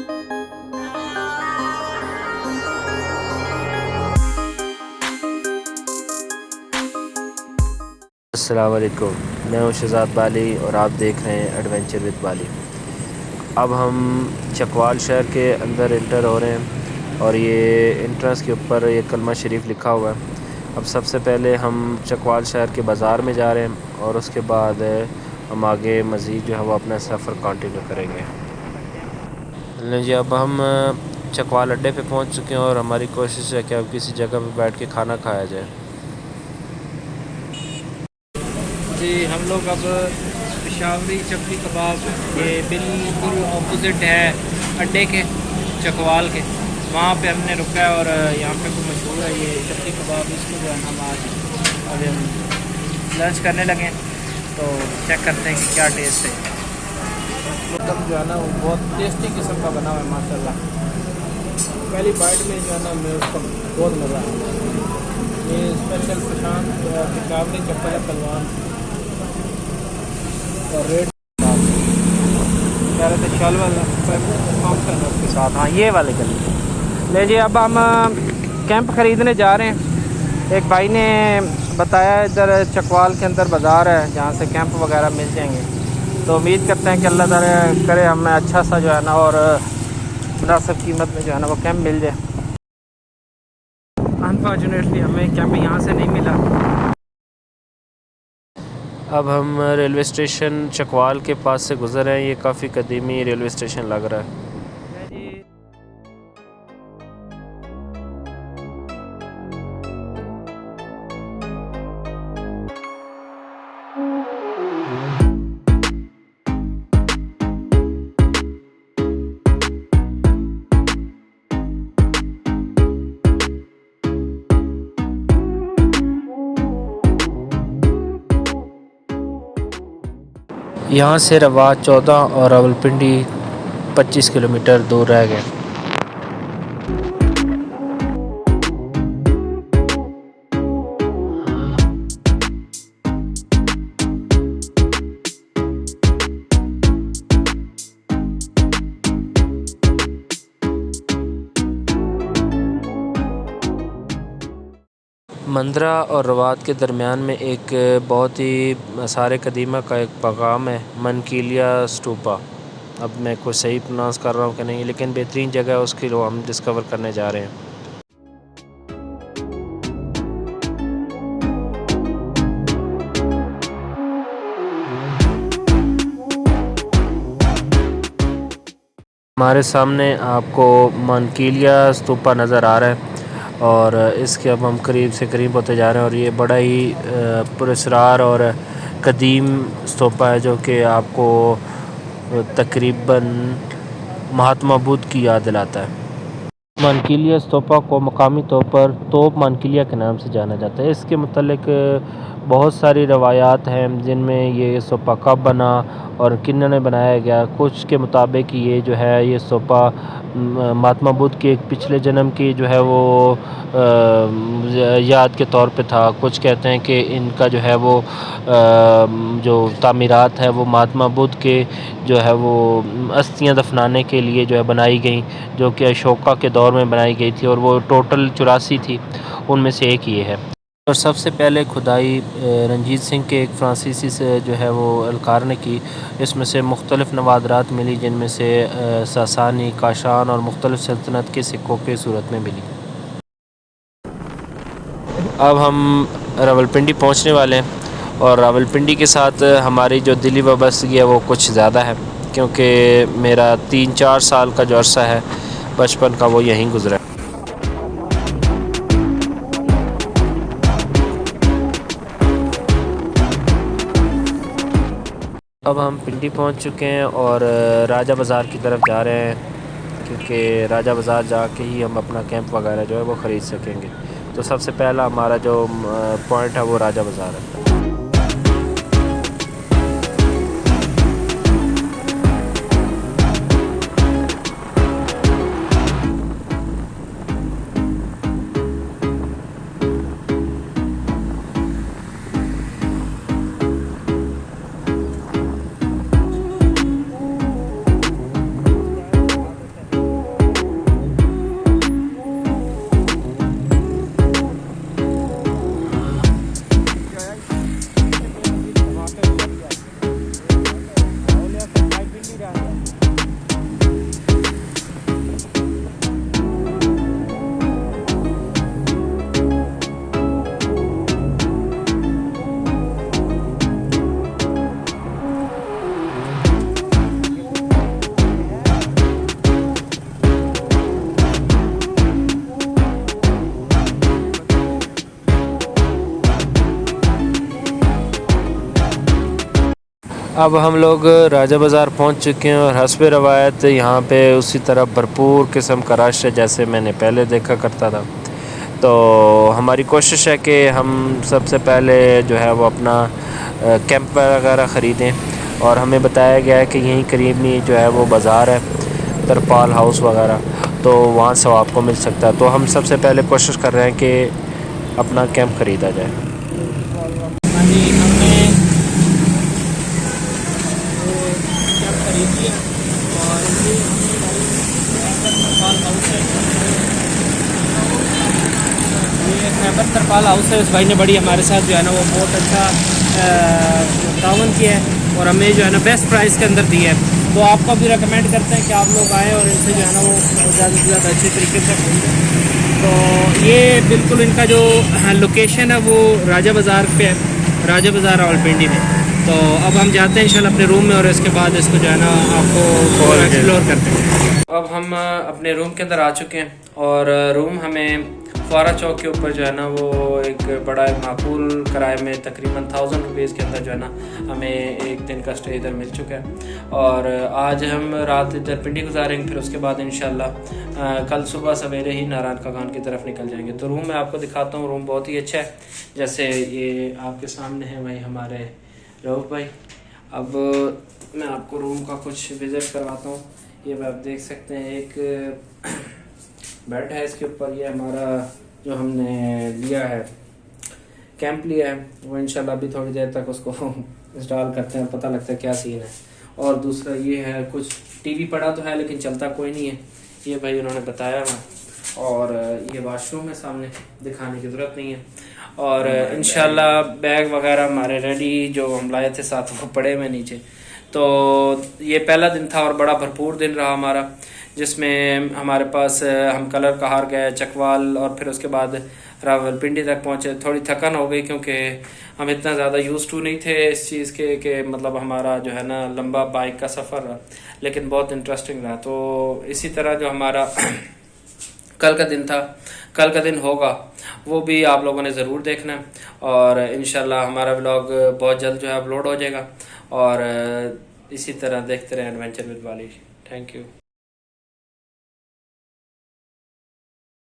अस्सलाम वालेकुम, मैं हूं शहज़ाद बाली और आप देख रहे हैं एडवेंचर विद बाली। अब हम चकवाल शहर के अंदर इंटर हो रहे हैं और ये एंट्रेंस के ऊपर ये कलमा शरीफ लिखा हुआ है। अब सबसे पहले हम चकवाल शहर के बाज़ार में जा रहे हैं और उसके बाद हम आगे मज़ीद जो है वो अपना सफ़र कंटिन्यू करेंगे। जी, अब हम चकवाल अड्डे पे पहुंच चुके हैं और हमारी कोशिश है कि अब किसी जगह पे बैठ के खाना खाया जाए। जी, हम लोग अब पेशावरी चपली कबाब ये बिल्कुल ऑपोजिट है अड्डे के, चकवाल के, वहाँ पे हमने रुका है और यहाँ पे को मशहूर है ये चपली कबाब। इसको जो है हम आज अभी हम लंच करने लगे, तो चेक करते हैं कि क्या टेस्ट है। मतलब जो है ना वो बहुत टेस्टी किस्म का बना हुआ है माशाल्लाह। पहली बाइट में जो है ना मैं उसका बहुत मज़ा आया। ये स्पेशल प्रशांत पेशावरी चप्पल है पलवान और रेड कह रहे थे शाल वाला उसके साथ। हाँ, ये वाले गली ले जी। अब हम कैंप ख़रीदने जा रहे हैं। एक भाई ने बताया इधर चकवाल के अंदर बाज़ार है जहाँ से कैंप वगैरह मिल जाएंगे, तो उम्मीद करते हैं कि अल्लाह ताला करे हमें अच्छा सा जो है ना और मुनासिब कीमत में जो है ना वो कैंप मिल जाए। अनफॉर्चुनेटली हमें कैंप यहाँ से नहीं मिला। अब हम रेलवे स्टेशन चकवाल के पास से गुज़र रहे हैं। ये काफ़ी कदीमी रेलवे स्टेशन लग रहा है। यहाँ से रवा 14 और रावलपिंडी 25 किलोमीटर दूर रह गए। मंदरा और रवात के दरमियान में एक बहुत ही आसार कदीमा का एक मकाम है, मनकीलिया स्टूपा। अब मैं कुछ सही प्रोनाउंस कर रहा हूँ कि नहीं, लेकिन बेहतरीन जगह है, उसकी जो हम डिस्कवर करने जा रहे हैं। हमारे सामने आपको मनकीलिया स्तूपा नज़र आ रहा है और इसके अब हम करीब से करीब होते जा रहे हैं और ये बड़ा ही पुरस्कार और कदीम स्तूपा है जो कि आपको तकरीबन महात्मा बुद्ध की याद दिलाता है। मनकीलिया स्तूपा को मकामी तौर पर तोप मनकीलिया के नाम से जाना जाता है। इसके मुतल्लिक बहुत सारी रवायात हैं जिनमें ये स्तूपा कब बना और किन्होंने बनाया गया। कुछ के मुताबिक ये जो है ये स्तूपा महात्मा बुद्ध के एक पिछले जन्म की जो है वो याद के तौर पे था। कुछ कहते हैं कि इनका जो है वो जो तामीरात है वो महात्मा बुद्ध के जो है वो अस्थियां दफनाने के लिए जो है बनाई गई, जो कि अशोका के दौर में बनाई गई थी और वो टोटल 84 थी, उनमें से एक ये है। और सबसे पहले खुदाई रंजीत सिंह के एक फ्रांसीसी से जो है वो अलकार ने की। इसमें से मुख्तलिफ़ नवादरात मिली जिनमें से सासानी, काशान और मुख्तलिफ़ सल्तनत के सिक्कों के सूरत में मिली। अब हम रावलपिंडी पहुंचने वाले हैं और रावलपिंडी के साथ हमारी जो दिली वाबस्तगी है वो कुछ ज़्यादा है, क्योंकि मेरा 3-4 साल का जो अरसा है बचपन का वो यहीं गुजरा है। अब हम पिंडी पहुंच चुके हैं और राजा बाज़ार की तरफ जा रहे हैं, क्योंकि राजा बाज़ार जाके ही हम अपना कैंप वगैरह जो है वो ख़रीद सकेंगे। तो सबसे पहला हमारा जो पॉइंट है वो राजा बाज़ार है। अब हम लोग राजा बाज़ार पहुंच चुके हैं और हस्ब रवायत यहाँ पे उसी तरह भरपूर किस्म का रश है जैसे मैंने पहले देखा करता था। तो हमारी कोशिश है कि हम सबसे पहले जो है वो अपना कैंप वगैरह ख़रीदें और हमें बताया गया है कि यहीं करीब में जो है वो बाज़ार है तरपाल हाउस वगैरह, तो वहाँ से आपको मिल सकता है। तो हम सबसे पहले कोशिश कर रहे हैं कि अपना कैंप ख़रीदा जाए। हाँ जी, हमने वो कैब खरीद लिया और ये तरपाल हाउस है। ये खैबर तरपाल हाउस है। उस भाई ने बड़ी हमारे साथ जो है ना वो बहुत अच्छा तावन किया है और हमें जो है ना बेस्ट प्राइस के अंदर दिया है। तो आपको भी रिकमेंड करते हैं कि आप लोग आएँ और इनसे जो है ना वो ज़्यादा से ज़्यादा अच्छे तरीके से खरीदें। तो ये बिल्कुल इनका जो लोकेशन है वो राजा बाज़ार पे है, राजा बाज़ार रावलपिंडी में। तो अब हम जाते हैं इंशाल्लाह अपने रूम में और इसके बाद इसको जो है ना आपको और एक्सप्लोर करते हैं। अब हम अपने रूम के अंदर आ चुके हैं और रूम हमें फुआरा चौक के ऊपर जो है ना वो एक बड़ा माकूल किराए में तकरीबन 1000 रुपीज़ के अंदर जो है ना हमें एक दिन का स्टे इधर मिल चुका है। और आज हम रात इधर पिंडी गुजारेंगे, फिर उसके बाद इंशाल्लाह कल सुबह सवेरे ही नारायण खान की तरफ निकल जाएंगे। तो रूम मैं आपको दिखाता हूँ, रूम बहुत ही अच्छा है। जैसे ये आपके सामने है भाई हमारे रऊफ भाई। अब मैं आपको रूम का कुछ विज़िट करवाता हूँ। ये आप देख सकते हैं एक बेड है, इसके ऊपर ये हमारा जो हमने लिया है कैंप लिया है वो इंशाल्लाह अभी थोड़ी देर तक उसको इंस्टॉल करते हैं, पता लगता है क्या सीन है। और दूसरा ये है कुछ टीवी पड़ा तो है लेकिन चलता कोई नहीं है, ये भाई उन्होंने बताया हुआ। और ये वॉशरूम है सामने, दिखाने की ज़रूरत नहीं है। और इंशाल्लाह बैग वगैरह हमारे रेडी जो हम लाए थे साथ वो पड़े हुए नीचे। तो ये पहला दिन था और बड़ा भरपूर दिन रहा हमारा, जिसमें हमारे पास हम कलर कहार गए, चकवाल और फिर उसके बाद रावलपिंडी तक पहुँचे। थोड़ी थकन हो गई क्योंकि हम इतना ज़्यादा यूज़ टू नहीं थे इस चीज़ के कि मतलब हमारा जो है ना लंबा बाइक का सफ़र रहा, लेकिन बहुत इंटरेस्टिंग रहा। तो इसी तरह जो हमारा कल का दिन था, कल का दिन होगा, वो भी आप लोगों ने ज़रूर देखना है। और इंशाल्लाह हमारा व्लॉग बहुत जल्द जो है अपलोड हो जाएगा। और इसी तरह देखते रहें एडवेंचर विद वाली। Thank you.